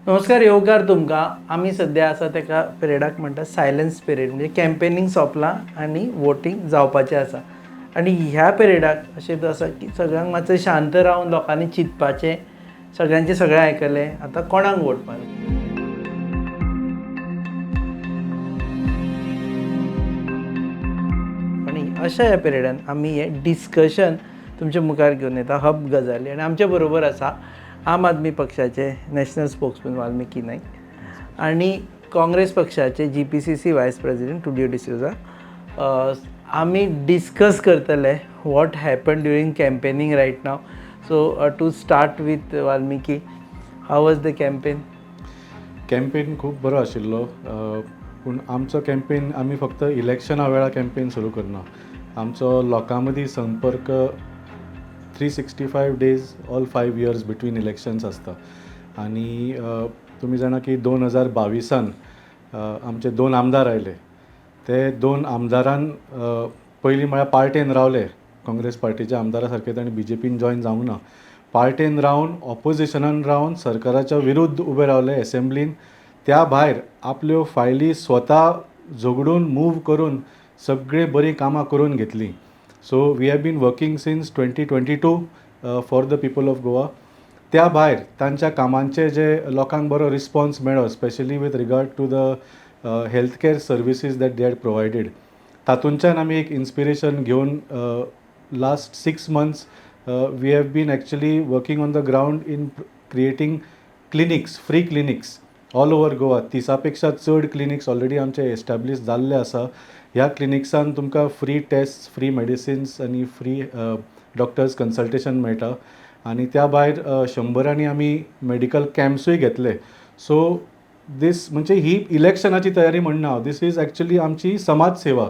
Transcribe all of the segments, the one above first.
नमस्कार, येवकार तुमकां. आमी सद्या आसा तेका पिरियडाक म्हणटा सायलन्स पिरियड, म्हणजे कॅम्पेनींग सोंपलां आनी वोटींग जावपाचें आसा. आनी ह्या पिरियडाक अशें आसा की सगळ्यांक मातशें शांत रावन लोकांनी चिंतपाचें, सगळ्यांचें सगळें आयकलें, आतां कोणाक वोट मारप. आनी अशा ह्या पिरियडान आमी हें डिस्कशन तुमच्या मुखार घेवन येता हब गजाली. आनी आमचे बरोबर आसा आम आदमी पक्षाचे नॅशनल स्पोक्समॅन वाल्मिकी नायक आनी काँग्रेस पक्षाचे GPCC vice president Tulio D'Souza. आमी डिस्कस करतले what happen during campaigning right नाव. So to start with Valmiki, how was the campaign? Campaign खूब बरो आशिल्लो, पूण आमचो कॅम्पेन आमी फक्त इलेक्शना वेळा कॅम्पेन सुरू करना. आमचो लोकां मदीं संपर्क 365 days all 5 years between elections आसता. आनी तुमी जाणा की 2022 आमचे 2 आमदार आयले. ते 2 आमदारान पयलीं म्हळ्यार पार्टेन रावले, काँग्रेस पार्टीच्या आमदारा सारके तांणी BJPन जॉयन जावंक ना. पार्टेन रावन ऑपोजिशनान रावन सरकाराच्या विरुद्ध उबे रावले एसेंब्लीन. त्या भायर आपल्यो फायली स्वता झगडून मूव करून सगळी बरीं कामां करून घेतलीं. So we have been working since 2022 for the people of Goa. त्या भायर तांच्या कामांचे जे लोकांक बरो रिस्पॉन्स मेळ्ळो, specially with regard to the health care services that they had provided, तातूंतल्यान आमी एक इन्स्पिरेशन घेवन last 6 months we have been actually working on the ground in creating clinics, free clinics all over Goa. 30 पेक्षा चड clinics already आमचे एस्टॅब्लीश जाल्ले आसा. ह्या क्लिनिक्सान तुमकां फ्री टेस्ट, फ्री मेडिसिन्स आनी फ्री डॉक्टर्स कन्सल्टेशन मेळटा. आनी त्या भायर 100 आमी मेडिकल कॅम्प्सूय घेतले. सो दीस म्हणजे ही इलेक्शनाची तयारी म्हणना हांव, दीस इज एक्चुअली आमची समाज सेवा.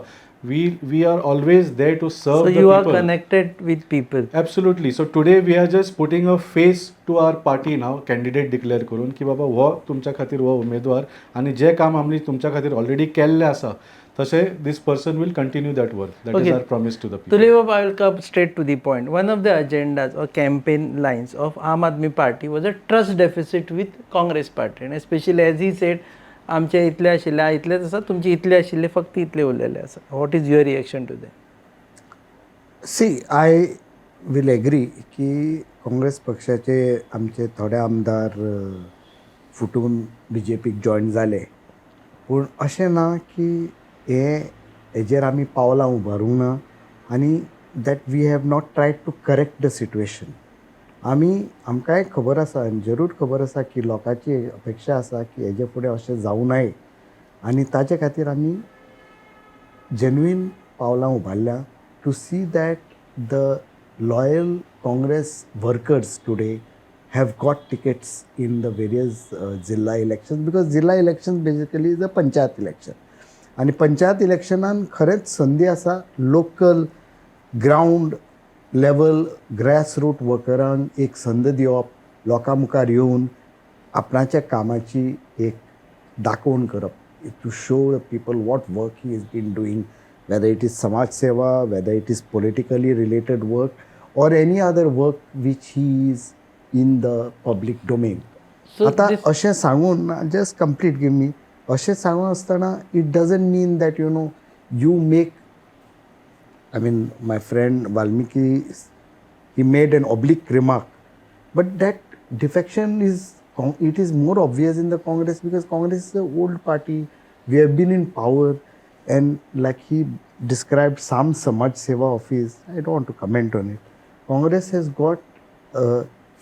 We are always there to serve the people. So you are connected with people. Absolutely. So today we are just putting a face to our party now, candidate declare करून की बाबा हो तुमच्या खातीर हो उमेदवार, आनी जे काम आमी तुमच्या खातीर ऑलरेडी केल्लें आसा तशें this person will continue that work. That is our promise to the people. Tulio, I will come straight to the point. One of the agendas or campaign lines of Aam Aadmi Party was a trust deficit with Congress Party, and especially as he said, आमचे इतले आशिल्ले इतलेच आसा, तुमचे इतले आशिल्ले फक्त इतले उरलेले आसा. What is your reaction to that? See, I will agree की काँग्रेस पक्षाचे आमचे थोडे आमदार फुटून BJPक जॉयन जाले. पूण अशें ना की हेजेर आमी पावलां उबारूंक ना आनी that we have not tried to correct the situation. आमकांय खबर आसा आनी जरूर खबर आसा की लोकांची अपेक्षा आसा की हेजे फुडें अशें जावं न्हय, आनी ताचे खातीर आमी जेन्युइन पावलां उबारल्या to see that the loyal Congress workers today have got tickets in the various zilla elections, because zilla elections basically is a panchayat election. आनी पंचायत इलेक्शनान खरेंच संदी आसा लोकल ग्रावंड लेवल ग्रासरूट वर्करांक एक संद दिवप, लोकां मुखार येवन आपणाच्या कामाची एक दाखोवन करप, to show the people what work he is been doing, whether it is समाज सेवा, whether it is politically related work or any other work which he is in the public domain. आतां अशें सांगून जस्ट कंप्लीट गिव मी, अशें सांगून आसतना it doesn't mean that you know you make, I mean, my friend Walmiki, he made an oblique remark, but that defection it is more obvious in the Congress because Congress is an old party. We have been in power, and like he described some Samaj Seva office, I don't want to comment on it. Congress has got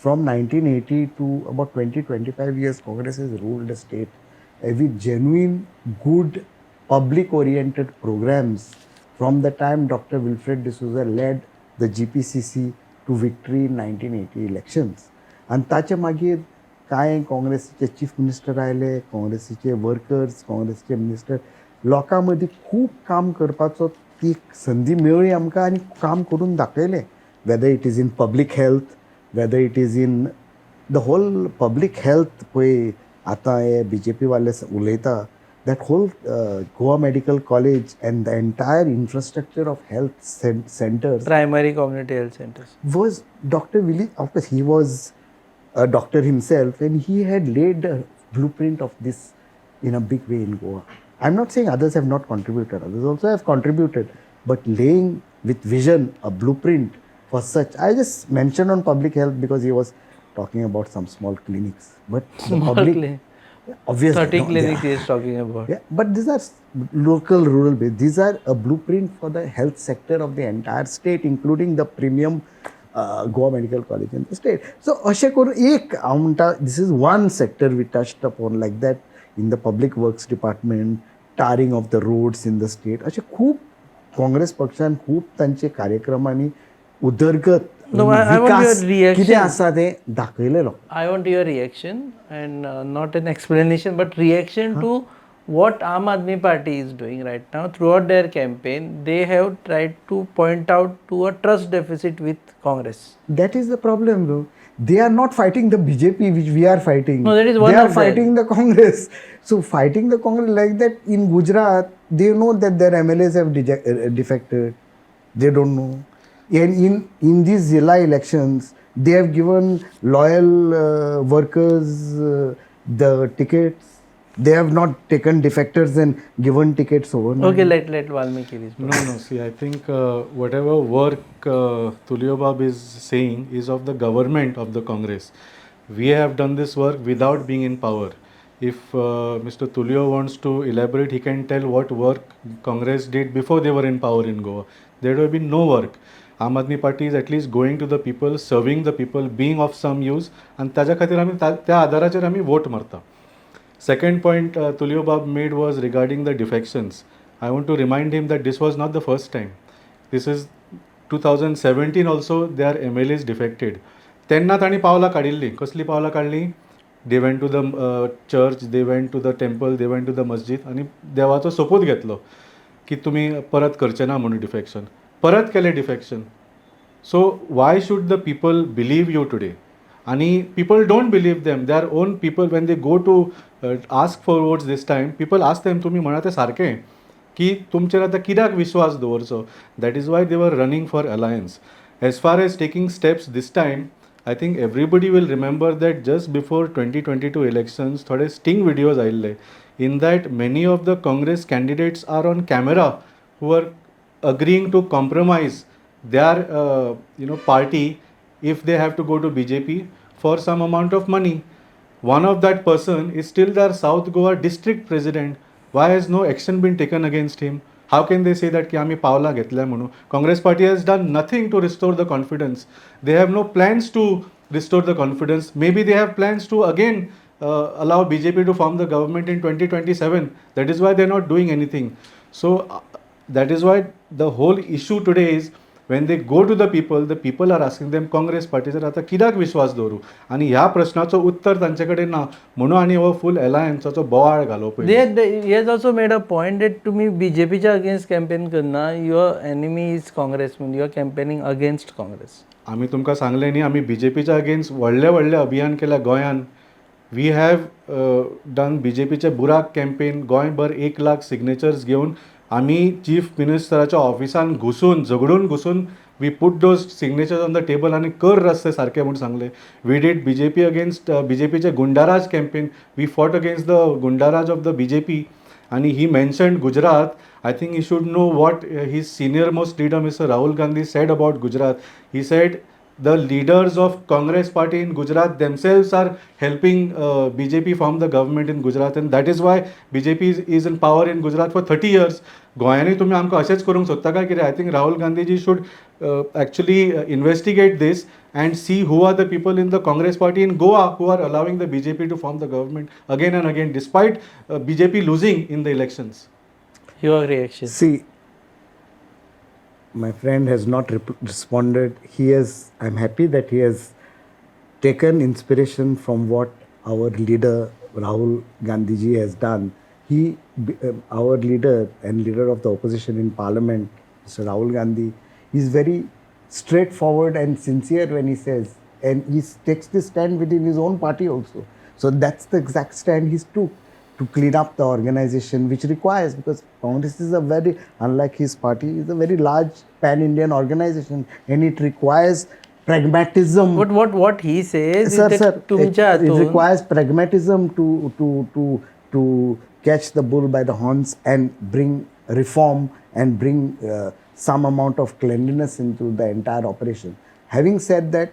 from 1980 to about 20-25 years, Congress has ruled the state with genuine, good, public-oriented programs. From the time Dr. Wilfred De Souza led the GPCC to victory in 1980 elections. And ताचे मागीर कांय काँग्रेसीचे chief minister आयले, काँग्रेसीचे workers, काँग्रेसीचे minister, लोकां मदीं खूब काम करपाचो ती संदी मेळ्ळी आमकां आनी काम करून दाखयलें. Whether it is in public health, whether it is in the whole public health. पळय आतां हे BJP वाले उलयता, that whole Goa Medical College and the entire infrastructure of health centers, primary community health centers, was Dr. Willie. Of course, he was a doctor himself, and he had laid blueprint of this in a big way in Goa. I'm not saying others have not contributed, others also have contributed, but laying with vision a blueprint for such. I just mentioned on public health because he was talking about some small clinics, but the Small public, clinic. obviously, 30 no, clinics they he is talking about. yeah, but these are local, rural based. These are a blueprint for the health sector of the entire state, including the premium Goa Medical College in the state. So, अशें करून एक हांव म्हणटा, this is one sector we touched upon like that in the public works department, tarring of the roads in the state. अशें खूब काँग्रेस पक्षान खूब तांचे कार्यक्रमांनी उदरगत No, I want Vikas your reaction. कितें आसा तें दाखयलेलो. I want your reaction and not an explanation but reaction to what Aam Aadmi Party is doing right now. Throughout their campaign, they have tried to point out to a trust deficit with Congress. That is the problem, though. They are not fighting the BJP, which we are fighting. No, that is one They are of them. fighting the Congress. So fighting the Congress like that in Gujarat, they know that their MLAs have defected. They don't know. And in these Zilla elections, they have given loyal workers the tickets. They have not taken defectors and given tickets overnight. Okay, let Walmiki respond. No. See, I think whatever work Tulio Bab is saying is of the government of the Congress. We have done this work without being in power. If Mr. Tulio wants to elaborate, he can tell what work Congress did before they were in power in Goa. There would have been no work. Aam Aadmi Party is at least going to the people, serving the people, being of some use, and ताज्या खातीर आमी त्या आदाराचेर आमी vote मारता. Second point Tulio Bab made was regarding the defections. I want to remind him that this was not the first time. This is 2017 also their MLAs defected. तेन्ना तांणी पावलां काडिल्लीं. कसली पावलां काडलीं? They went to the church, they went to the temple, they went to the masjid आणि देवाचो सोपूत घेतलो की तुमी परत करचे ना म्हणून डिफेक्शन. परत केलें defection. So why should the people believe you today? आणि people don't believe them. Their own people, when they go to ask for votes this time, people ask them, तुम्ही म्हणा ते सारकें की तुमचेर आतां कित्याक विश्वास दवरचो. That is why they were running for alliance. As far as taking steps this time, I think everybody will remember that just before 2022 elections, थोडे sting videos आयिल्ले. In that, many of the Congress candidates are on camera who are agreeing to compromise their party if they have to go to BJP for some amount of money. One of that person is still their South Goa district president. Why has no action been taken against him? How can they say that ki आमी पावला घेतल्या म्हणून? Congress party has done nothing to restore the confidence. They have no plans to restore the confidence. Maybe they have plans to again allow BJP to form the government in 2027. That is why they are not doing anything. So that is why the whole issue today is when they go to the people are asking them Congress पार्टीचेर आतां कित्याक विश्वास दवरूं आनी ह्या प्रश्नाचो उत्तर तांचे कडेन ना म्हणून आनी हो फूल एलायन्साचो बोवाळ घालो पळय. He has also made a point that तुम्ही BJPच्या अगेन्स्ट कॅम्पेन करना, युअर एनिमी इज काँग्रेस म्हणून युअर कॅम्पेनिंग अगेन्स्ट काँग्रेस. आमी तुमकां सांगलें न्ही, आमी BJPच्या अगेन्स्ट व्हडलें अभियान केल्या गोंयान. वी हॅव डन BJPचे बुराक कॅम्पेन गोंयभर 1 लाख सिग्नेचर्स घेवन आमी चीफ मिनिस्टराच्या ऑफिसान घुसून झगडून घुसून we put those signatures on the table आनी कर रस्ते सारके म्हणून सांगले. वी डीड BJP अगेन्स्ट BJPचे goondaraj campaign. We fought against the goondaraj of the BJP आणि he mentioned Gujarat. I think he should know what his senior most leader Mr. Rahul Gandhi said about Gujarat. He said the leaders of Congress party in Gujarat themselves are helping BJP form the government in Gujarat, and that is why BJP is in power in Gujarat for 30 years. गोंयांनी तुमी आमकां अशेंच करूंक सोदता काय कितें? I think Rahul Gandhi ji should actually investigate this and see who are the people in the Congress party in Goa who are allowing the BJP to form the government again and again despite BJP losing in the elections. Your reaction? See, my friend has not responded. I'm happy that he has taken inspiration from what our leader Rahul Gandhi ji has done. Our leader and leader of the opposition in parliament, Mr. Rahul Gandhi, is very straightforward and sincere when he says, and he takes this stand within his own party also. So that's the exact stand he took to clean up the organization, which requires, because Congress is unlike his party, is a very large pan-Indian organization, and it requires pragmatism. what he says Sir, is that तुमच्या it हातून requires pragmatism to catch the bull by the horns and bring reform and bring some amount of cleanliness into the entire operation. Having said that,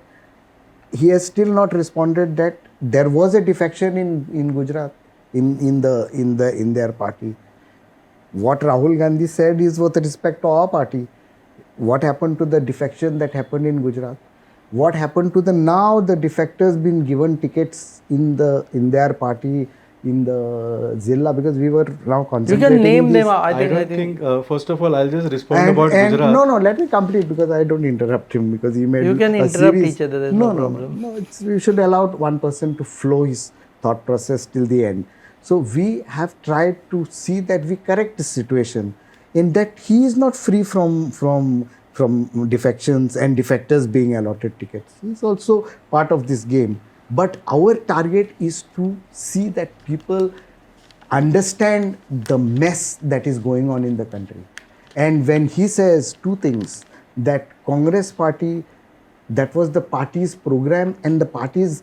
he has still not responded that there was a defection in Gujarat in their party. What Rahul Gandhi said is with respect to our party. What happened to the defection that happened in Gujarat? What happened to the defectors been given tickets in their party in the Zilla, because we were now you concentrating. can name in them. this. I don't think first of all, I'll just respond about And Gujarat. no, let me complete, because I don't interrupt him, because he made You can a interrupt series. each other, there's no problem. No, we should allow one person to flow his thought process till the end. So we have tried to see that we correct the situation, in that he is not free from defections and defectors being allotted tickets. He is also part of this game. But our target is to see that people understand the mess that is going on in the country. And when he says two things, that Congress party, that was the party's program and the party's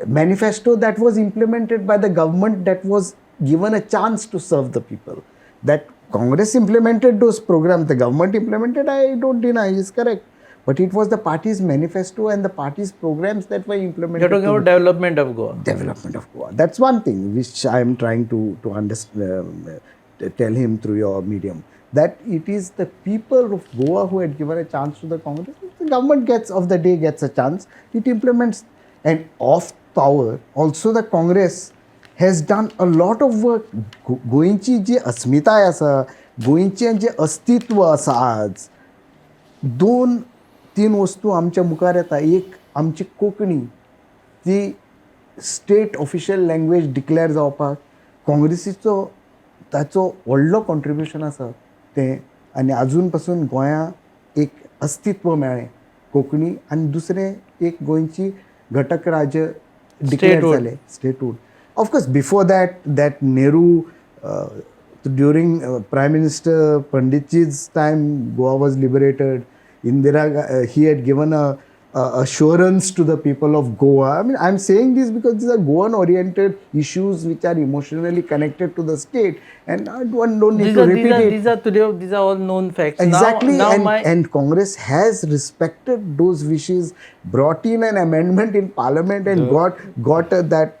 manifesto that was implemented by the government, that was given a chance to serve the people. That Congress implemented those programs, the government implemented, I don't deny, is correct. But it was the party's manifesto and the party's programs that were implemented. You're talking about development of Goa. Development of Goa. That's one thing which I am trying to understand, tell him through your medium. That it is the people of Goa who had given a chance to the Congress. If the government gets a chance, it implements. And of power, also the Congress has done a lot of work. गोंयची जी अस्मिताय आसा, गोंयचें जें अस्तित्व आसा आज, 2-3 वस्तू आमच्या मुखार येता. एक आमची कोंकणी, ती स्टेट ऑफिशियल लँग्वेज डिक्लेअर जावपाक काँग्रेसीचो ताचो व्हडलो कॉन्ट्रिब्युशन आसा तें. आनी आजून पासून गोंया एक अस्तित्व मेळ्ळें कोंकणी. आनी दुसरें एक गोंयची घटक राज्य डिक्लेअर जालें, statehood. Of course before that Nehru, during Prime Minister Panditji's time, Goa was liberated. Indira, he had given a assurance to the people of Goa. I mean, I'm saying this because these are Goan-oriented issues which are emotionally connected to the state, and I don't need to repeat it. These are all known facts. Exactly, Now and Congress has respected those wishes, brought in an amendment in Parliament, and got that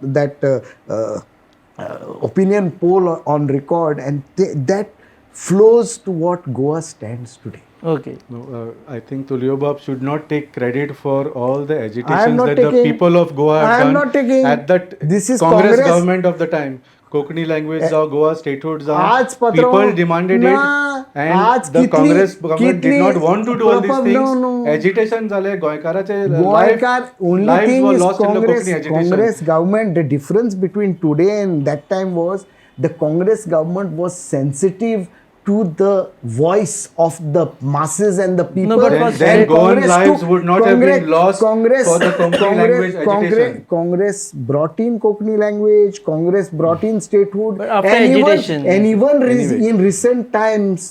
opinion poll on record, and that flows to what Goa stands today. Okay. No, I think Tulio Bab should not take credit for all the I am agitations not that taking- the people of Goa I have am done not taking- at that This is Congress Congress- government of the time. Konkani language जाओ, Goa statehood जाओ. आज पत्रों- People demanded ना, it, and आज the कितली- Congress government did कितली- not want to do all these things. No. Agitation झाले, गोंयकाराचे Goikar, only lives thing were is lost in the Congress, Konkani agitation. Congress government, the difference between today and that time was the Congress government was sensitive to the voice of the masses and the people. No, but then Goan Congress lives took- would not have been lost Congress, for the Konkani language agitation. Congress brought in Konkani language, Congress brought in statehood. But after and agitation. even Anyway. in recent times,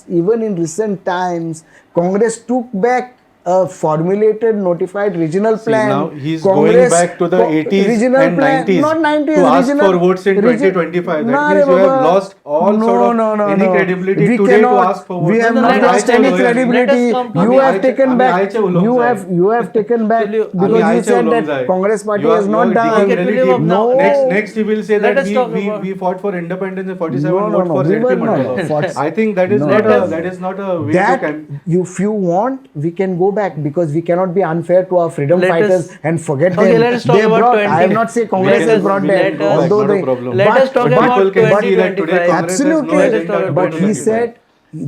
Congress took back a formulated notified regional plan. Now he's going back to the 80s regional and plan, 90s not 90s, to ask regional- for votes in region- 2025. Nah, That means you have Baba. lost all sort of any credibility We today to cannot- ask for votes. We have No, not let us lost come any to- credibility. let us come to- You have taken back. आईचे उलोवंक You जाय. have taken back Tulio- because you आईचे said उलोवंक that जाय. Congress party You are- has you not are done. digging Okay, really Tulio, deep. now- Next he will say Let that us talk about- we fought for independence in 47 No, vote for we ZP were not. Mandela. Fought- I think that is No, not no, a no. that is not a way to That if you want, we can go back, because we cannot be unfair to our freedom Let fighters us- and forget Okay, them. let us talk They about brought. 20. I have not said Congress Let has us- brought let them. us- Although not a they, problem. Let us talk But about people can see that 2025. today Congress has no absolutely. agenda to But he 2025. said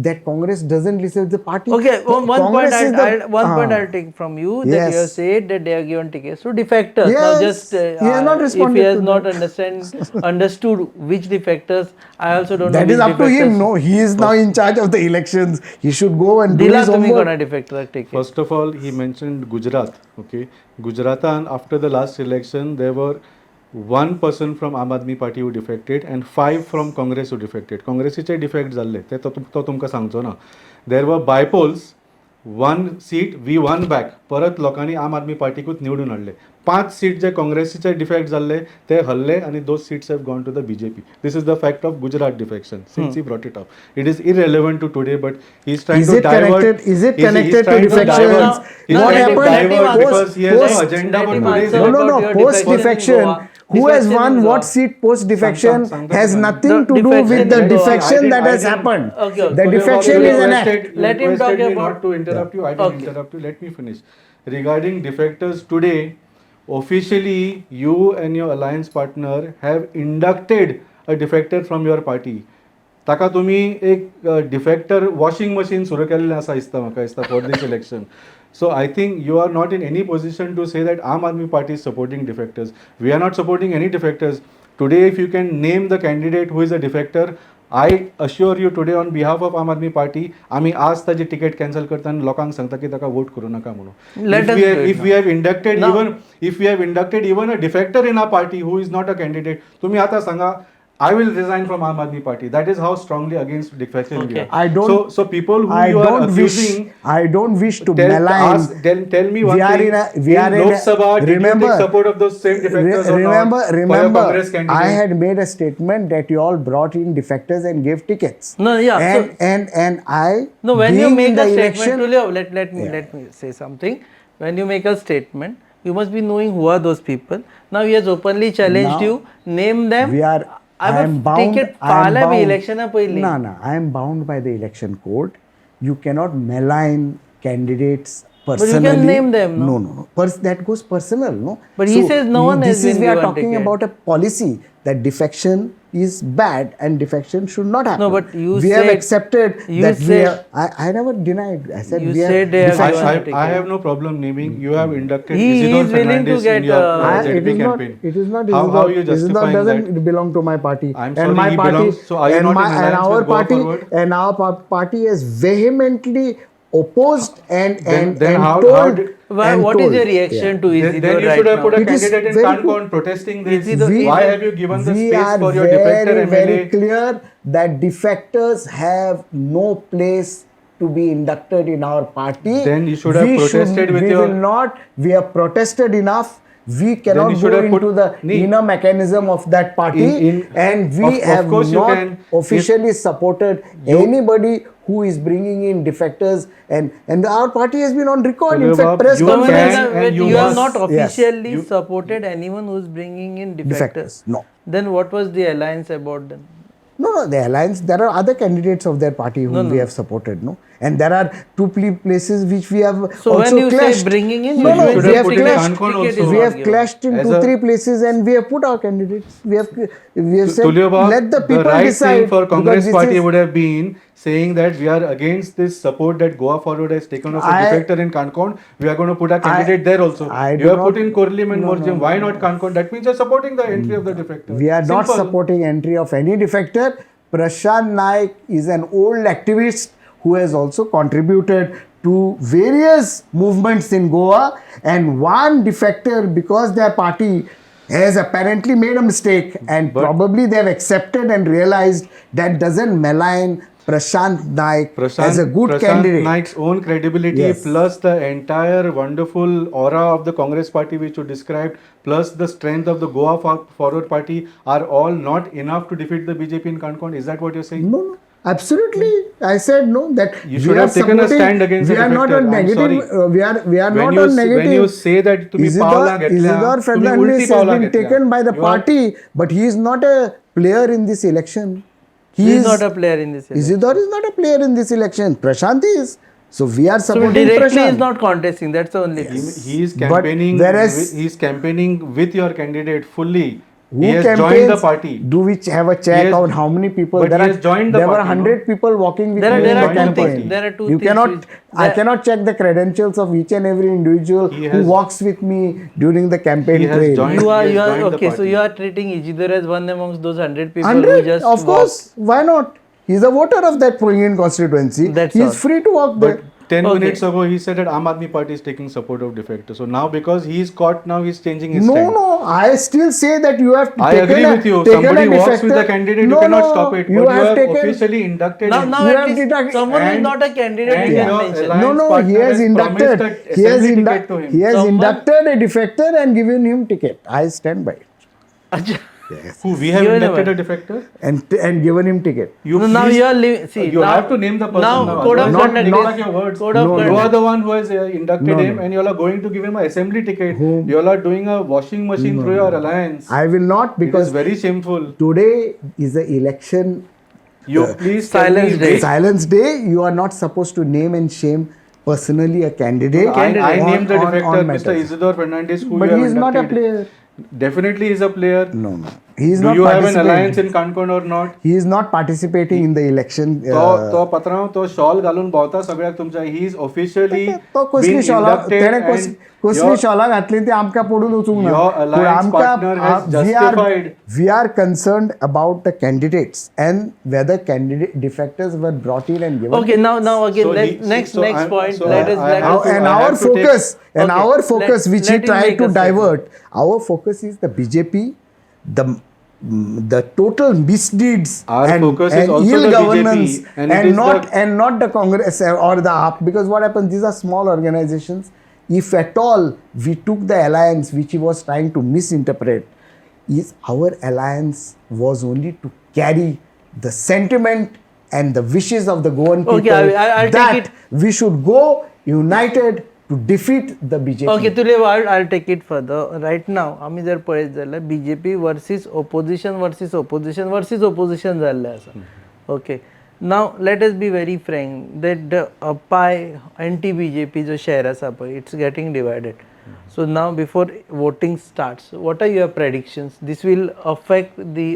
that Congress doesn't listen to the party. Okay, one point Congress is I'll take from you that Yes. you have said that they are given tickets to defectors. Now Yes, just he has not if responded he has to not that. understood which defectors, I also don't know That which is up to him. defectors. No, he is now in charge of the elections. He should go and do दिला his तुम्ही homework. कोणा defector ticket? First of all, he mentioned Gujarat. Okay, Gujarat, and after the last election, there were 1 person from Aam Aadmi Party who defected and 5 from Congress who defected. Congressचे defect झाले ते तो तुमका सांगचो ना. There were bypolls 1 seat we won back. परत लोकांनी आम आदमी पार्टीकूच निवडून हाडले. 5 सीट जे काँग्रेसीचे डिफेक्ट जाल्ले ते हल्ले आणि those seats have gone to the BJP. This is the fact of Gujarat defection. Since he brought it up, it is irrelevant to today, but he's trying Is to it divert. connected? Is it he's connected to trying defections? divert- he's What trying to happened divert post- because he has post- no agenda for Let him today's. answer. No, about your post defection in defection. Goa. Who has Defection won in what Goa. seat post defection has nothing to do defection with the in Goa. defection that I has didn't- happened. Okay. The defection is an act. Let him talk about- Not to interrupt you. I didn't Okay. interrupt you. Let me finish. Regarding defectors today, officially you and your alliance partner have inducted a defector from your party. ताका तुम्ही एक डिफेक्टर washing machine सुरू केल्लें आसा दिसता म्हाका दिसता for this election. So I think you are not in any position to say that Aam Aadmi Party is supporting defectors. We are not supporting any defectors. Today, if you can name the candidate who is a defector, I assure you today on behalf of Aam Aadmi Party, आम्ही आज ताची ticket cancel करता आनी लोकांक सांगता की ताका vote करूं नाका म्हणून. Let us do it If we have inducted now. even a defector in our party who is not a candidate, तुम्ही आता सांगा I will resign from Aam Aadmi Party. That is how strongly against defection we Okay. are. I don't. So people who I you are don't wish. accusing. I don't wish to Tell malign. me one We are thing. in a- we are in Lok a- Sabha, did you remember- take support of those same defectors or remember, not? For your remember, Congress candidate? I had made a statement that you all brought in defectors and gave tickets. No, yeah, And I. No, when you being make in a the statement, election, Tulio, let me say something. When you make a statement, you must be knowing who are those people. Now he has openly challenged Now, you. Name them. we are. I am bound. Ticket I am पाला भी bound. election पहले. No. I am bound by the election code. You cannot malign candidates you can personally. name them, no? No. That goes personal, no. But he says no one has been We are given talking ticket. about a policy that defection is bad and defection should not happen. No, but you we have said- accepted you that we said- have. I never denied. I said You we said they have have defection. given I have no problem naming. You have inducted He Isidore is willing to Fernandez get, in your It ZP is not. campaign. It is not. How Isidore- you Isidore justifying doesn't that? belong to my party. I'm and sorry, my he party. belongs- so are you and not my, in alliance and our with Goa party Forward? and our party has vehemently opposed and Then how told. did- Well, what is your reaction to Then Isidore you right should have now? put a It is candidate in very Kankon protesting this. Isidore- Why have you given the we space are for your defector very, MLA? very clear that defectors have no place to be inducted in our party. Then you should have protested with we your- will not. We have protested enough. We you cannot should go have put- into the Nee. inner mechanism of that party, and we of have course you not can. officially supported anybody who is bringing in defectors, and our party has been on record. In Tulio fact, Babu, press you No, no, can conference. no, wait, and you you have must- not Yes. officially supported anyone who is bringing in defectors. Defectors, no. Then what was the alliance about them? No, the alliance. There are other candidates of their party whom we have supported, no, and there are two places which we have So also when you clashed. say bringing in, No, you no, should we have have put in clashed. Kankon also. We have clashed in As 2-3 places, and we have put our candidates. We have said Tulio Babu, let the people right decide. thing for because Congress this party is- would have been saying that we are against this support that Goa Forward has taken of a I- defector in Kankon. We are going to put a candidate there also. I You do have not- put in Korlim and No, Morjam. no, Why not Kankon? That means you are supporting the entry of the defector. We are not Simple. supporting entry of any defector. Prashant Naik is an old activist who has also contributed to various movements in Goa, and one defector, because their party has apparently made a mistake, and probably they have accepted and realized that doesn't malign Prashant Naik as a good Prashant candidate. Naik's own credibility Yes. plus the entire wonderful aura of the Congress party which you described plus the strength of the Goa Forward party are all not enough to defeat the BJP in Kankon. Is that what you're saying? No, absolutely. I said no. That You should have taken a stand against We the are not defector. on I'm negative. sorry. We are not on negative. When you say that to be Paula Isidore Fernandez has been taken by the party, but he is not a player in this election. He is not a player in this election. Isidore is not a player in this election. Prashant is. So we are So supporting directly Prashant. he is not contesting. That's the only thing. He is But campaigning. whereas- He is campaigning with your candidate fully. Who He has campaigns, joined the party. Do we have a check He has- on how many people? but he has joined the there were party, 100 people walking with There are- me in there the are two campaign. things. There are two You things cannot. which- I there- cannot check the credentials of each and every individual He who has- walks with me during the campaign He has trail. joined- You are, He has you are joined the okay. So party. you are treating Isidore as one amongst those 100 people who 100, just of course. Why not? He's a voter of that Pulingin constituency. That's He all. is free to walk there. 10 Okay. minutes ago he said that Aam Aadmi Party is taking support of defectors. So now because he is caught, now he's changing his No, stand. no, I still say that you have I taken agree a, with you. taken Somebody a walks with defector. the candidate, No, you cannot no, stop it. You But you have have taken, officially inducted Now, him. now You at have least deduct- someone who is And- not a candidate and you can your mention. alliance no, he partner has promised inducted. that He has, assembly ticket to him. he has Someone- inducted a defector and given him ticket. I stand by it. Acha. Yes. Who we have Given inducted a- a defector? And given him ticket. You No, now please- you are living. See, you now, have to name the person now. now. Code of Otherwise conduct. you not- take back your words. Code of No, You are conduct. the one who has inducted No, him, no. and you all are going to give him an assembly ticket. Whom? You all are doing a washing machine through your alliance. I will not, It is because very shameful. today is the election You please tell Silence me day. which- silence day. You are not supposed to name and shame personally a candidate. I named the on defector, Mr. matters. Isidore Fernandez, who But you he have is not a inducted. player. Definitely he is a player. No, no. He is Do not you have an participating. alliance in Kankon or not? He is not participating in the election. तो पत्रांव तो shawl घालून भोंवता सगळ्याक तुमच्या he is officially तो कसली शॉला तेणे कसली शॉला घातली ती आमकां पडून वचूंक ना. your पूण alliance partner has justified. we are concerned about the candidates and whether candidate defectors were brought in and given. Okay, now again, So next I'm- point. so Let us I let have us. to- And I our have to take- focus, Okay, which he let him tried make to a statement. divert, our focus is the BJP, the total misdeeds Our focus is also ill the governance, BJP, and it is and not the Congress or the AAP. Because what happens? These are small organizations. If at all we took the alliance, which he was trying to misinterpret, is our alliance was only to carry the sentiment and the wishes of the Goan people Okay, I'll that take it. we should go united to defeat the BJP. Okay, Tulio, I'll take it further. Right now, आम्ही जर पळयत जाल्यार BJP versus opposition जाल्लें आसा. Okay. Now let us be very frank that the pie anti-BJP जो share आसा पळय, it's getting divided. So now before voting starts, what are your predictions? This will affect the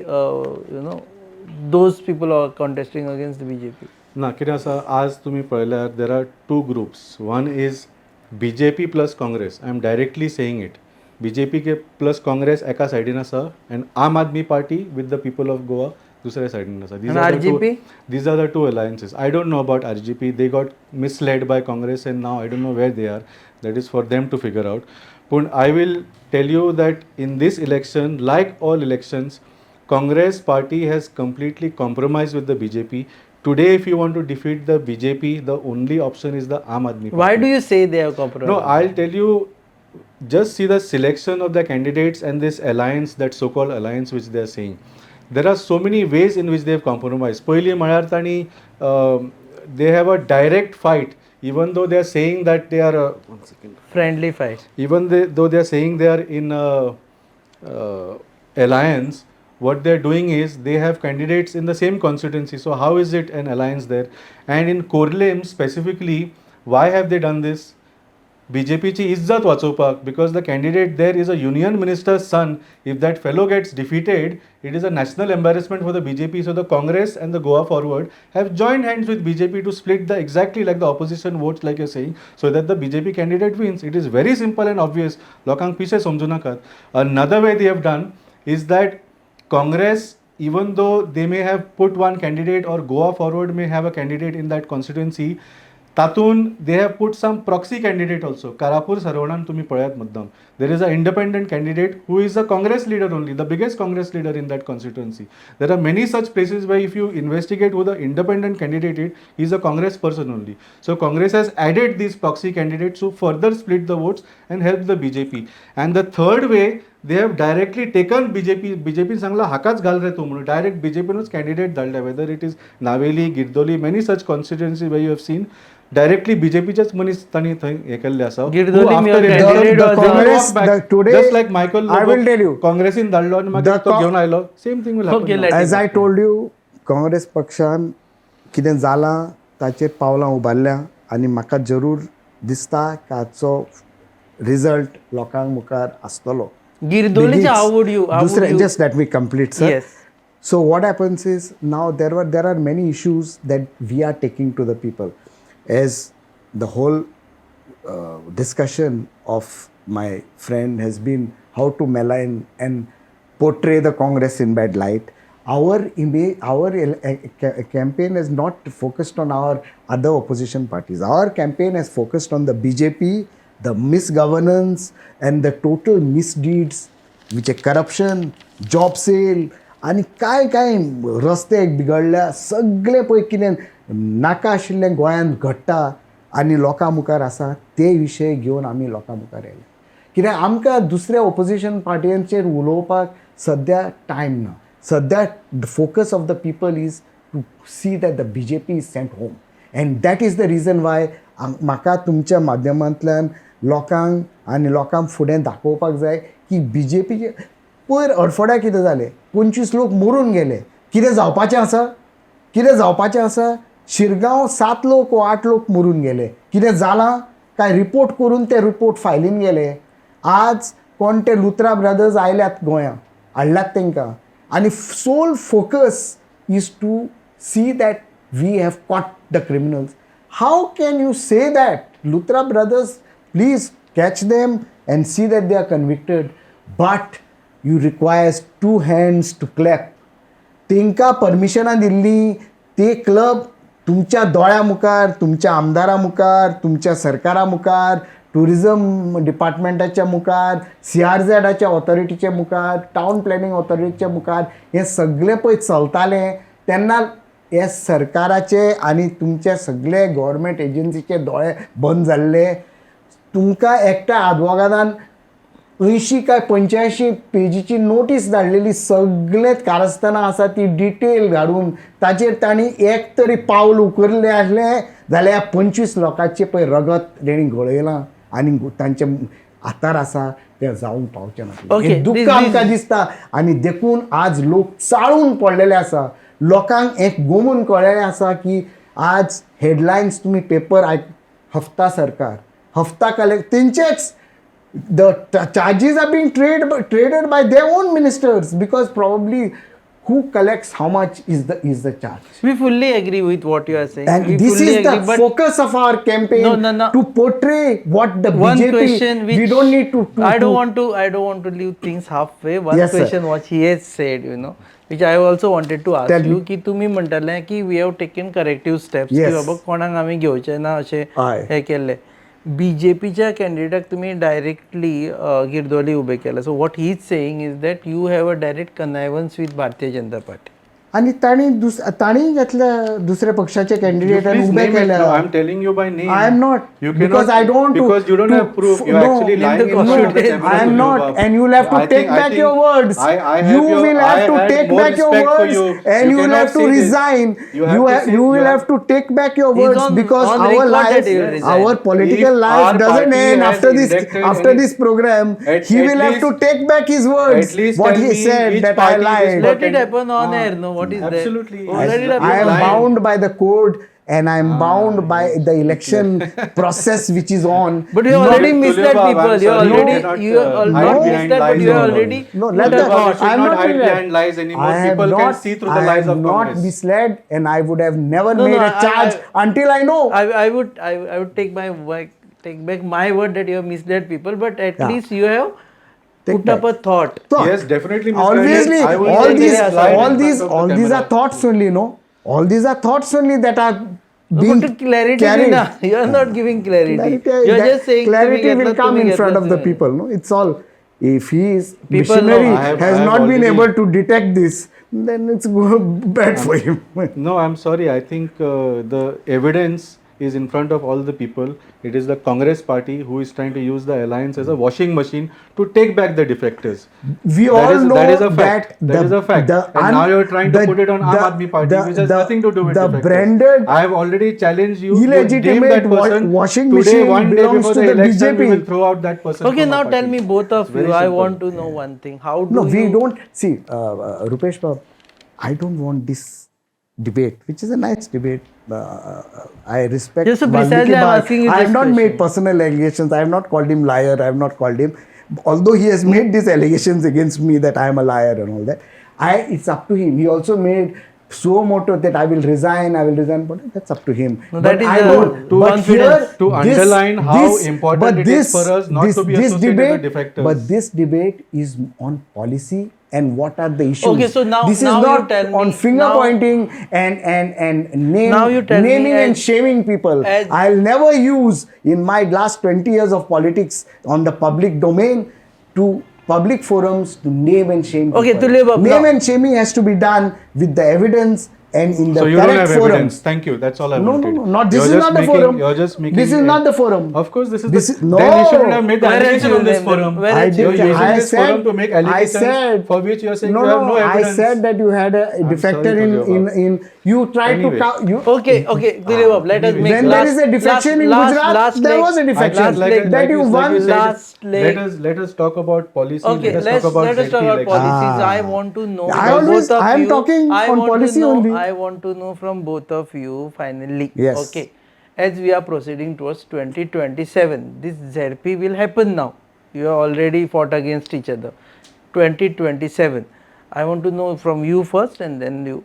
those people who are contesting against the BJP. ना कितें आसा आज तुमी पळयल्यार there are two groups one is BJP plus Congress I am directly saying it BJP plus Congress एका सायडीन आसा and Aam Aadmi Party with the people of Goa दुसऱ्या सायडीन आसा And RGP? These are the two alliances. I don't know about RGP. They got misled by Congress and now I don't know where they are. That is for them to figure out. But I will tell you that in this election, like all elections, Congress party has completely compromised with the BJP. Today, if you want to defeat the BJP, the only option is the Aam Aadmi Party. Why do you say they are compromised? No, I'll tell you, just see the selection of the candidates and this alliance, that so-called alliance which they are saying. There are so many ways in which they have compromised. पहिली म्हळ्यार तांणी they have a direct fight, even though they are saying that they are Friendly fight. even though they are saying they are in alliance. What they are doing is they have candidates in the same constituency. So how is it an alliance there? And in Korlem specifically, why have they done this? BJPची इज्जत वाचोवपाक because the candidate there is a union minister's son. If that fellow gets defeated, it is a national embarrassment for the BJP. So the Congress and the Goa Forward have joined hands with BJP to split the exactly like the opposition votes, like you're saying, so that the BJP candidate wins. It is very simple and obvious. लोकांक पिशे समजू नाकात. Another way they have done is that Congress, even though they may have put one candidate or Goa Forward may have a candidate in that constituency, तातून they have put some proxy candidate also. Karapur Saravanan तुम्ही पळयात मुद्दाम. There is an independent candidate who is a Congress leader only, the biggest Congress leader in that constituency. There are many such places where if you investigate who the independent candidate is, he is a Congress person only. So Congress has added these proxy candidates to further split the votes and help the BJP. And the third way, they have directly taken BJP Sangla हाकाच घाल रे तू म्हणून direct BJPनूच candidate धाडले whether it is Navelim Girdoli many such constituency way you have seen directly BJPचेच मनीस तांणी थंय हे केल्ले आसा गिरदोली मी candidate the was Congress, the today, just like Michael I will tell you, काँग्रेसीन धाडलो आनी मागीर तो घेवन आयलो same thing will Okay, happen as I told you, Congress पक्षान कितें जालां ताचेर पावलां उबारल्या आनी म्हाका जरूर दिसता की हाचो रिजल्ट लोकांक मुखार आसतलो. Girdoli's how would you? Just let me complete, sir. Yes. So what happens is now there are many issues that we are taking to the people, as the whole discussion of my friend has been how to malign and portray the Congress in bad light. our image, campaign is not focused on our other opposition parties. Our campaign is focused on the BJP, the misgovernance and the total misdeeds, which are corruption, job sale, आणि काय काय रस्ते बिगडल्या, सगळे पळय कितें नाका आशिल्लें गोंयांत घडटा आनी लोकां मुखार आसा ते विशय घेवन आमी लोकां मुखार येयले. कित्याक आमकां दुसऱ्या ऑपोजिशन पार्टयांचेर उलोवपाक सद्या टायम ना. सद्या the focus of the people is to see that the BJP is sent home. And that is the reason why म्हाका तुमच्या माध्यमांतल्यान लोकांक आनी लोकांक फुडें दाखोवपाक जाय की BJP पयर अडफड्या कितें जालें, 25 लोक मरून गेले. कितें जावपाचें आसा? कितें जावपाचें आसा? शिरगांव 7 लोक वा 8 लोक मरून गेले. कितें जालां काय रिपोर्ट करून ते रिपोर्ट फायलीन गेले. आज कोण ते लुथरा ब्रदर्स आयल्यात गोंयांत, हाडल्यात तांकां आनी sole focus is to see that we have caught the criminals. How can you say that Luthra brothers please catch them and see that they are convicted, but you requires 2 hands to clap. तांकां परमिशनां दिल्ली, ते club तुमच्या दोळ्या मुखार, तुमच्या आमदारा मुखार, तुमच्या सरकारा मुखार, टुरिजम डिपार्टमेंटाच्या मुखार, CRZच्या ऑथॉरिटीच्या मुखार, टावन प्लॅनिंग ऑथॉरिटीच्या मुखार हे सगळे पळय चलतालें तेन्ना हे सरकाराचे आनी तुमचे सगळे गव्हर्मेंट एजन्सीचे दोळे बंद जाल्ले. तुमकां एकट्या आदवोगादान 80 काय 85 पेजीची नोटीस धाडलेली, सगळेच कारस्थानां आसा ती डिटेल धाडून ताचेर तांणी एक तरी पावल उखल्लें आसलें जाल्यार 25 लोकांचें पळय रगत तेणी गळयलां आनी तांचे आतार आसा ते जावंक पावचें ना. हें दुख्ख आमकां दिसता आनी देखून आज लोक चाळून पडलेले आसा. लोकांक एक गोमून कळलेलें आसा की आज हेडलायन्स तुमी पेपर हफ्ता सरकार, हफ्ता collect, तेंचेच the charges are being traded by their own ministers, because probably who collects how much is the charge. We fully agree with what you are saying. And we this fully is agree, the but focus of our campaign, No. to portray what the one BJP. question which We don't need to. I don't want to leave things halfway. One Yes, sir. question what he has said, which I also wanted to ask Tell you, me. की तुम्ही म्हणटाले की we have taken corrective steps, Yes. की बाबा कोणाक आमी घेवचे ना अशें हय. हे केल्ले. BJPच्या कॅन्डिडेटाक तुम्ही डायरेक्टली गिरदोली उभे केले. So what he is saying is that you have a direct connivance with Bharatiya Janata party. आणि ताणी घेतल्या दुसऱ्या पक्षाचे कॅन्डिडेट आणि उभे केल्या. I am telling you by name. I am not. You Because cannot, I don't want to. Because you don't have proof. You are actually lying in front of the camera. I am not. And you will have to take back your words. You will have to take back your words. And you will have to resign. You will have to take back your words, because our life, our political life doesn't end after this program. He will have to take back his words. What he said that I lied. Let it happen on air. No, what is Absolutely. that? I am bound by the code, and I am bound by the election process which is on. But you already misled people. You already misled, but you already. No, let the. I am not hide misled. behind lies anymore. I have People not, can see through the lies of not Congress. misled, and I would have never No, made no, a charge until I know. I would take back my word that you have misled people, but at least you have put up a thought. Yes, definitely. Obviously, I will all say these this slide in front of the are camera. thoughts only. No, all these are thoughts only that are being But clarity, carried. you are not giving clarity. You are that just saying clarity will come in front of the people. No, it's all. If he is People missionary know. I has have not been already- able to detect this, then it's bad for him. No, I'm sorry. I think the evidence is in front of all the people. It is the Congress party who is trying to use the alliance as a washing machine to take back the defectors. We all know that is a fact. That is a fact. And now you're trying to put it on Aam Aadmi Party, which has nothing to do with the defectors. branded I have already challenged you. illegitimate Name that person. washing Today, machine one day belongs before to the the election, we BJP. will throw out that person. Okay, from now our tell party. me, both of Very you, I simple. want to know one thing. How do No, we you... don't see, Rupesh Bab, I don't want this debate, which is a nice debate. I respect. Yes, so Walmiki precisely I'm Bab. asking you I have this not made question. personal allegations. I have not called him liar. I have not called him, although he has made these allegations against me that I am a liar and all that. It's up to him. He also made suo moto that I will resign, but that's up to him. No, But that is I a don't. But confidence. here, To underline how important it is for us not to be associated with defectors. But this debate is on policy and what are the issues. Okay, so now- this is now you not tell on me- finger now- pointing and Now you tell me naming and as- shaming people. as- I'll never use in my last 20 years of politics on the public domain to public forums to name and shame people. Okay, Tulio Babu, name now- and shaming has to be done with the evidence and in the So you don't correct have forums. evidence. Thank you. That's all I No, wanted. no, no, not this You're is just not the making- forum. You're just making. This is not the forum. Of course, this This is is- the. no. Then you shouldn't have made the Where else allegation you on this name them? forum. Where I else you did. You're using I this said- forum to make I allegations said- for which you're saying no, you have no I evidence. said that you had a defector sorry, in, Tulio in you tried Anyway. to you. Okay, Tulio Babu, let us Anyway. make When there is a defection in Gujarat, there was a defection. last leg. that you won. Let us talk about policy. Okay, let us talk about let us talk about ZP election. policies. I Ah. want to know. I from always- both of I am you, talking I on want to policy know- only. I want to know from both of you finally. Yes. Okay, as we are proceeding towards 2027, this ZP will happen now. You have already fought against each other. 2027. I want to know from you first, and then you.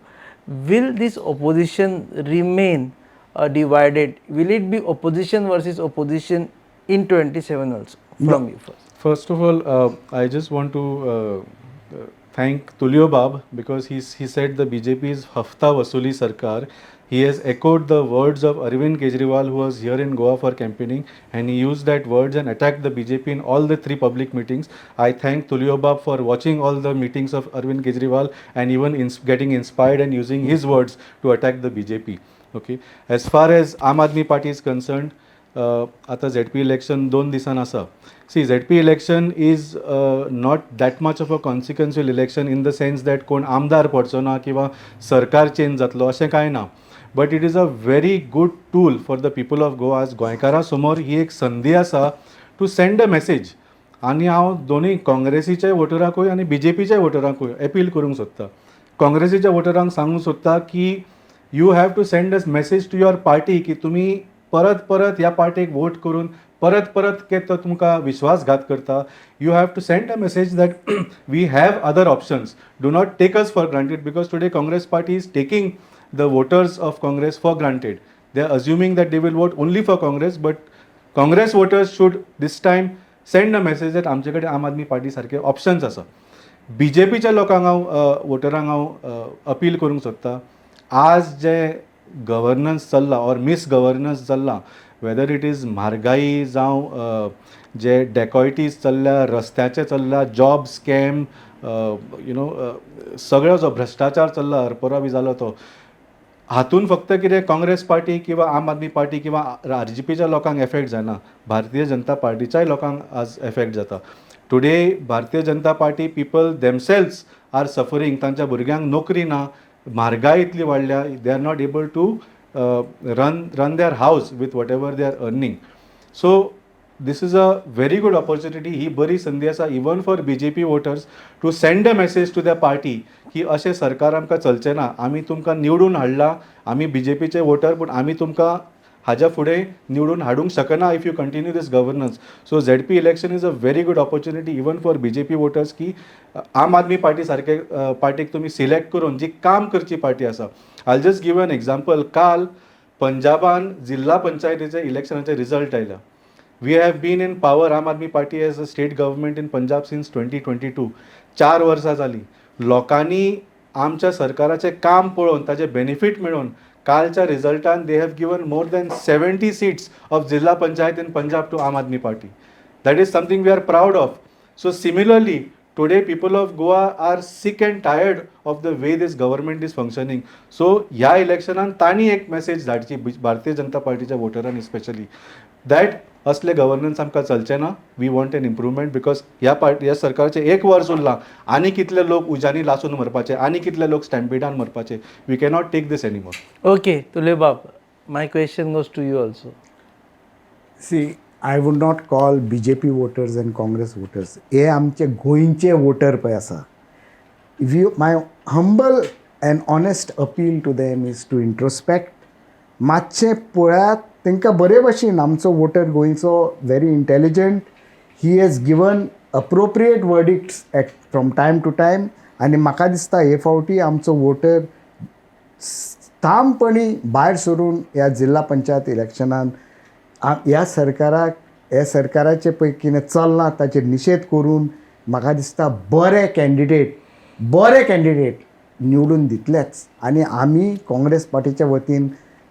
Will this opposition remain divided? Will it be opposition versus opposition in 27 also? From you first. First of all, I just want to thank Tulio Bab because he said the BJP's Hafta Vasuli Sarkar. He has echoed the words of Arvind Kejriwal, who was here in Goa for campaigning, and he used that words and attacked the BJP in all the 3 public meetings. I thank Tulio Bab for watching all the meetings of Arvind Kejriwal and even getting inspired and using his words to attack the BJP. Okay. As far as Aam Aadmi Party is concerned, आता ZP election 2 दिसान आसा. See, ZP election is not that much of a consequential election in the sense that कोण आमदार पडचो ना किंवा सरकार change जातलो अशें कांय ना. But it is a very good tool for the people of Goa. आज गोंयकारां समोर ही एक संदी आसा to send a message. आनी हांव दोनूय काँग्रेसीच्या वोटरांकूय आनी BJPच्या वोटरांकूय अपील करूंक सोदता. काँग्रेसीच्या वोटरांक सांगूंक सोदता की you have to send a message to your party की तुमी परत परत ह्या पार्टीक वोट करून परत परत के तो तुमकां विश्वासघात करता. You have to send a message that we have other options. Do not take us for granted because today Congress party is taking the voters of Congress for granted. They are assuming that they will vote only for Congress, but Congress voters should this time send a message that आमचेकडे आम Aadmi party सारखे options आसा. BJPच्या लोकांक हांव वोटरांक हांव appeal करूंक सोदता. आज जे governance चल्ला और मिस गव्हर्नन्स चल्ला, वेदर इट इज म्हारगाई जावं जे डेकॉयटीज चल्ल्या, रस्त्याचे चल्ल्या, जॉब स्कॅम, सगळो जो भ्रष्टाचार चल्ला, हरपरा बी जालो तो, हातून फक्त कितें काँग्रेस पार्टी किंवा आम आदमी पार्टी किंवा RGPच्या लोकांक एफेक्ट जायना, भारतीय जनता पार्टीच्याय लोकांक आज एफेक्ट जाता. Today Bharatiya Janata Party people themselves are suffering. तांच्या भुरग्यांक नोकरी ना, म्हारगाय इतली वाडल्या, they are not able to run their house with whatever they are earning. So this is a very good opportunity. ही बरी संदी आसा even for BJP voters to send a message to the party की अशें सरकार आमकां चलचें ना. आमी तुमकां निवडून हाडला, आमी BJPचे वोटर, पूण आमी तुमकां हाज्या फुडें निवडून हाडूंक शकना if you continue this governance. So ZP election is a very good opportunity even for BJP voters की आम आदमी पार्टी सारके पार्टीक तुमी सिलेक्ट करून जी काम करची पार्टी आसा. I just give an example. काल पंजाबान जिल्ला पंचायतीचे इलेक्शनाचे रिजल्ट आयला. We have been in power, Aam Aadmi Party as a state government in Punjab since 2022. 4 वर्सां जाली. लोकांनी आमच्या सरकाराचें काम पळोवन ताचे बेनिफीट मेळोवन कालच्या रिजल्टान they have given more than 70 seats of zilla panchayat in Punjab to Aam Aadmi Party. That is something we are proud of. So similarly today people of Goa are sick and tired of the way this government is functioning. So ह्या इलेक्शनान तांणी एक message धाडची भारतीय जनता पार्टीच्या वोटरांनी specially that असले governance आमकां चलचें ना. We want an improvement because ह्या सरकारचे 1 वर्स उरलां. आनी कितले लोक उज्यांनी लासून मरपाचे, आनी कितले लोक स्टॅम्पिडान मरपाचे. We cannot take this anymore. Okay, Tulio Babu, my question goes to you also. See, I would not call BJP voters and Congress voters. हे आमचे गोंयचे वोटर पळय आसा. My humble and honest appeal to them is to introspect. मातशें पळयात तांकां बरे भशेन आमचो वोटर गोंयचो very intelligent. He has given appropriate verdicts from time to time. आनी म्हाका दिसता हे फावटी आमचो वोटर ठामपणी भायर सरून ह्या जिल्ला पंचायत इलेक्शनान ह्या सरकाराचे पळय कितें चलना ताचेर निशेध करून म्हाका दिसता बरे कॅन्डिडेट बरे कॅन्डिडेट निवडून दितलेच आणि आम्ही काँग्रेस पार्टीच्या वतीन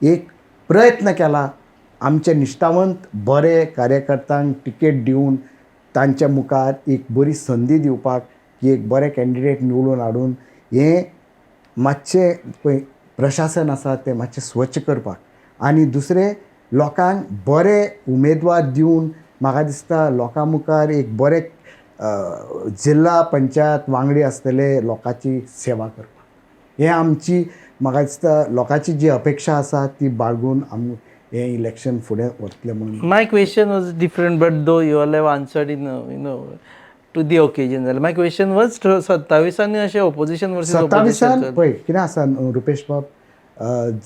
एक प्रयत्न केला आमचे निश्ठावंत बरे कार्यकर्त्यांक टिकेट दिवन तांच्या मुखार एक बरी संदी दिवपाक की एक बरे कॅन्डिडेट निवडून हाडून हें मातशें पळय प्रशासन आसा तें मातशें स्वच्छ करपाक आनी दुसरें लोकांक बरे उमेदवार दिवन म्हाका दिसता लोकां मुखार एक बरें जिल्ला पंचायत वांगडी आसतले लोकांची सेवा करपाक हें आमची म्हाका दिसता लोकांची जी अपेक्षा आसा ती बाळगून आमी हें इलेक्शन फुडें व्हरतलें म्हणून. My question was different, but though you all have answered in to the occasion. My question was 27 अशें opposition versus opposition. 27 पळय कितें आसा रुपेश बाब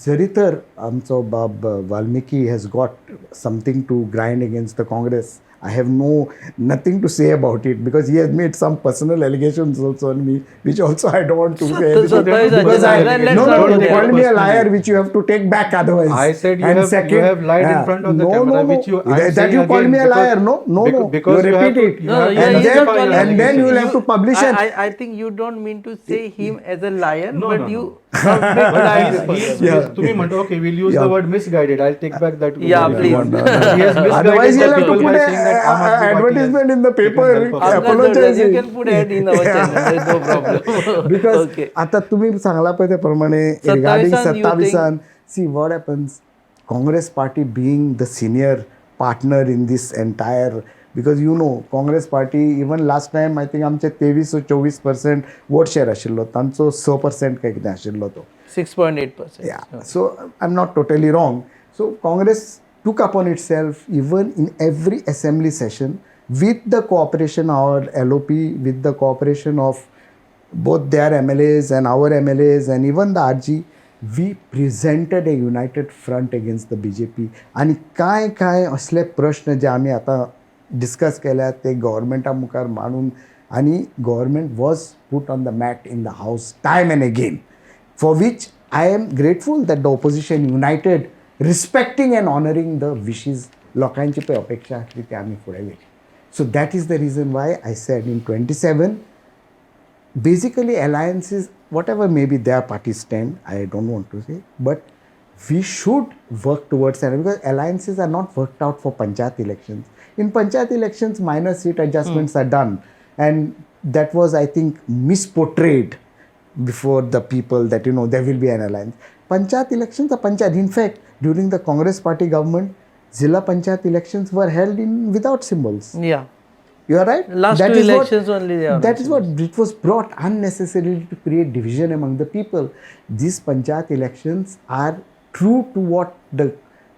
जरी तर आमचो बाब Valmiki has got something to grind against the Congress. I have nothing to say about it because he has made some personal allegations also on me, which also I don't want to say anything because he called me a liar, which you have to take back otherwise. I said you have lied in front of the camera, which you that you called me a liar. No, because you repeat it, and then you will have to publish it. I think you don't mean to say him as a liar, but you. तुम्ही म्हणतो okay, we'll use the word misguided. I'll take back that. Yeah, please. He has misguided Otherwise, you'll have to people put by saying that Aam Aadmi Party advertisement in the paper apologizing. You can put ad in our channel. There's no problem. Because आता तुम्ही सांगला पळय त्या प्रमाणे regarding 27 see what happens. Congress party being the senior partner in this entire, because you know Congress party even last time I think आमचे 23 or 24% vote share आशिल्लो तांचो 6% काय कितें आशिल्लो तो 6.8%. Yeah, so I'm not totally wrong. So Congress took upon itself even in every assembly session with the cooperation of our LOP, with the cooperation of both their MLAs and our MLAs and even the RG, we presented a united front against the BJP. आणि काय असले प्रश्न जे आम्ही आता discuss केल्यात ते गव्हर्मेंटा मुखार मांडून आणि government was put on the mat in the house time and again, for which I am grateful that the opposition united respecting and honouring the wishes लोकांची पळय अपेक्षा आसली ते आमी फुडें व्हेली. So that is the reason why I said in 27 basically alliances, whatever maybe their parties stand, I don't want to say, but we should work towards that because alliances are not worked out for Panchayat elections. In Panchayat elections, minor seat adjustments are done, and that was, I think, misportrayed before the people that there will be an alliance. Panchayat elections are Panchayat. In fact, during the Congress party government, Zilla Panchayat elections were held without symbols. Yeah. You are right. Last two elections only. That is what it was brought unnecessarily to create division among the people. These Panchayat elections are true to what the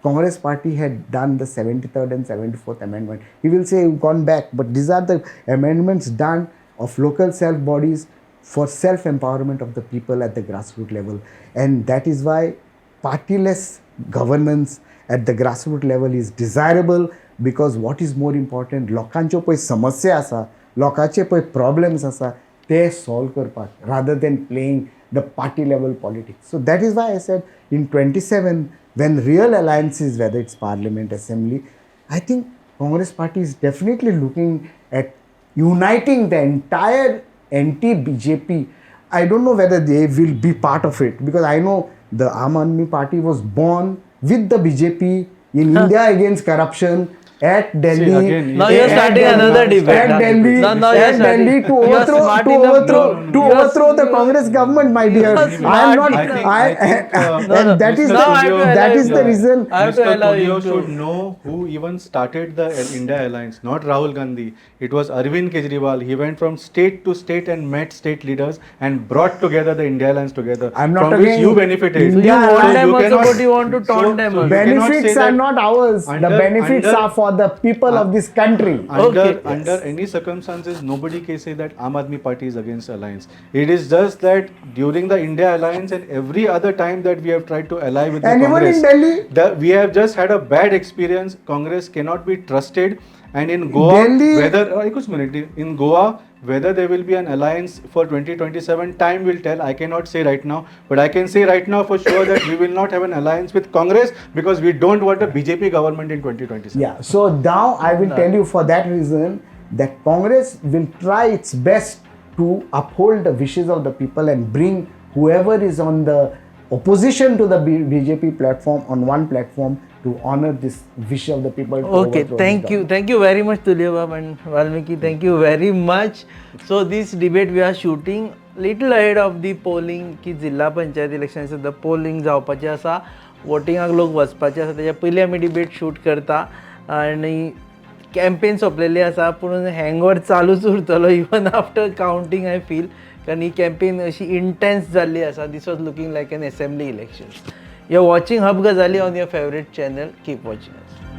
Congress party had done, the 73rd and 74th amendment. He will say gone back, but these are the amendments done of local self bodies for self empowerment of the people at the grassroots level, and that is why partyless governance at the grassroots level is desirable. Because what is more important, लोकांच्यो पळय समस्या आसा, लोकांचे पळय problems आसा ते solve करपाक rather than playing the party level politics. So that is why I said in 27 when real alliances, whether it's parliament, assembly, I think Congress party is definitely looking at uniting the entire anti-BJP. I don't know whether they will be part of it because I know the Aam Aadmi Party was born with the BJP in India against corruption. At Delhi, now you're starting another debate. At Delhi, at Delhi to overthrow the Congress government, my dear. I am not. And that is the reason. Mr. Tulio should know who even started the India Alliance, not Rahul Gandhi. It was Arvind Kejriwal. He went from state to state and met state leaders and brought together the India Alliance together. I'm not from which you benefited. India want them also, but you want to taunt them also. Benefits are not ours. The benefits are for the people of this country. Under any circumstances, nobody can say that Aam Aadmi Party is against alliance. It is just that during the India Alliance and every other time that we have tried to ally with the Congress, even in Delhi, we have just had a bad experience. Congress cannot be trusted. And in Goa, in Goa, whether there will be an alliance for 2027, time will tell. I cannot say right now, but I can say right now for sure that we will not have an alliance with Congress because we don't want a BJP government in 2027. Yeah, so now I will tell you for that reason that Congress will try its best to uphold the wishes of the people and bring whoever is on the opposition to the BJP platform on one platform to honor this wish of the people. To Okay, overthrow thank this you. Thank you very much, Tulio Bab and Walmiki. Thank you very much. So this debate we are shooting little ahead of the polling की जिल्हा panchayat election सुद्दां polling जावपाचें आसा, वोटिंगाक लोक वचपाचे आसा, तेच्या पयलीं आमी डिबेट शूट करता आनी कॅम्पेन सोंपलेली आसा पूण हँगओवर चालूच उरतलो even after counting I feel, कारण ही कॅम्पेन अशी इंटेन्स जाल्ली आसा. This was looking like an assembly election. You are watching Hub Gajali on your favourite channel. Keep watching us.